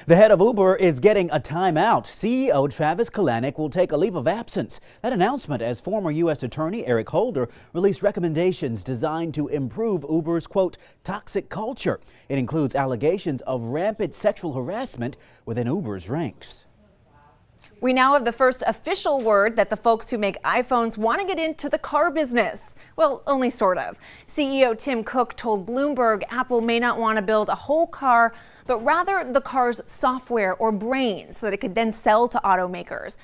The head of Uber is getting a timeout. CEO Travis Kalanick will take a leave of absence. That announcement as former U.S. Attorney Eric Holder released recommendations designed to improve Uber's, quote, toxic culture. It includes allegations of rampant sexual harassment within Uber's ranks. We now have the first official word that the folks who make iPhones want to get into the car business. Well, only sort of. CEO Tim Cook told Bloomberg Apple may not want to build a whole car, but rather the car's software or brains so that it could then sell to automakers.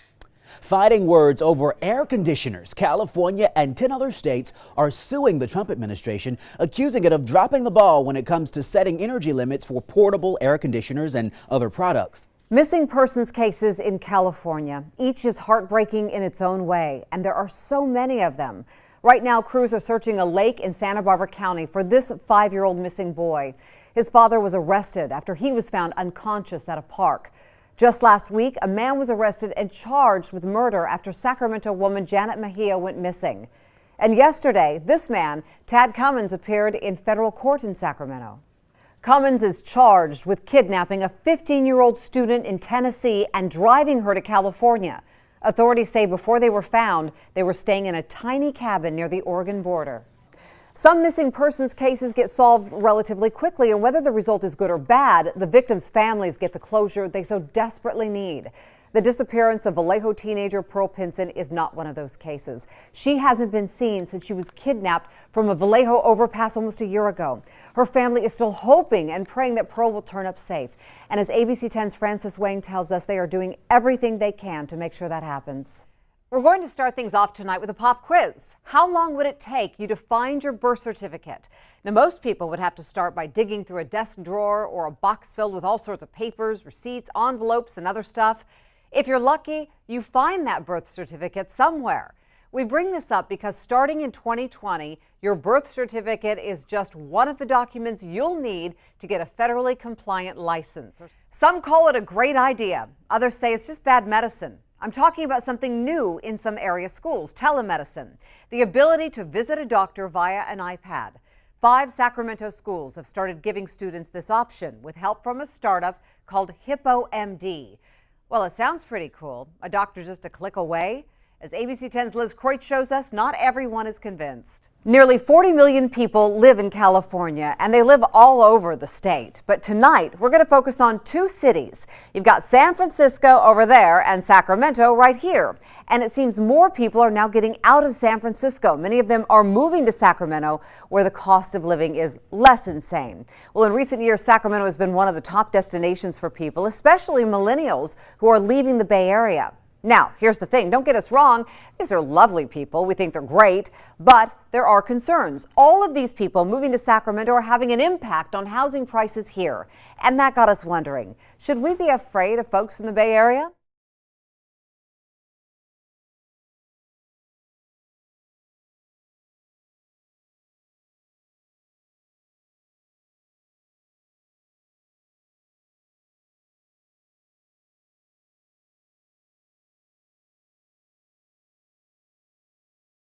Fighting words over air conditioners, California and 10 other states are suing the Trump administration, accusing it of dropping the ball when it comes to setting energy limits for portable air conditioners and other products. Missing persons cases in California. Each is heartbreaking in its own way, and there are so many of them. Right now, crews are searching a lake in Santa Barbara County for this 5-year-old missing boy. His father was arrested after he was found unconscious at a park. Just last week, a man was arrested and charged with murder after Sacramento woman Janet Mejia went missing. And yesterday, this man, Tad Cummins, appeared in federal court in Sacramento. Cummins is charged with kidnapping a 15-year-old student in Tennessee and driving her to California. Authorities say before they were found, they were staying in a tiny cabin near the Oregon border. Some missing persons cases get solved relatively quickly, and whether the result is good or bad, the victims' families get the closure they so desperately need. The disappearance of Vallejo teenager Pearl Pinson is not one of those cases. She hasn't been seen since she was kidnapped from a Vallejo overpass almost a year ago. Her family is still hoping and praying that Pearl will turn up safe. And as ABC 10's Francis Wayne tells us, they are doing everything they can to make sure that happens. We're going to start things off tonight with a pop quiz. How long would it take you to find your birth certificate? Now, most people would have to start by digging through a desk drawer or a box filled with all sorts of papers, receipts, envelopes, and other stuff. If you're lucky, you find that birth certificate somewhere. We bring this up because starting in 2020, your birth certificate is just one of the documents you'll need to get a federally compliant license. Some call it a great idea. Others say it's just bad medicine. I'm talking about something new in some area schools, telemedicine, the ability to visit a doctor via an iPad. 5 Sacramento schools have started giving students this option with help from a startup called HippoMD. Well, it sounds pretty cool. A doctor just a click away. As ABC 10's Liz Croit shows us, not everyone is convinced. Nearly 40 million people live in California, and they live all over the state. But tonight, we're going to focus on 2 cities. You've got San Francisco over there and Sacramento right here. And it seems more people are now getting out of San Francisco. Many of them are moving to Sacramento, where the cost of living is less insane. Well, in recent years, Sacramento has been one of the top destinations for people, especially millennials who are leaving the Bay Area. Now, here's the thing. Don't get us wrong. These are lovely people. We think they're great, but there are concerns. All of these people moving to Sacramento are having an impact on housing prices here. And that got us wondering, should we be afraid of folks in the Bay Area?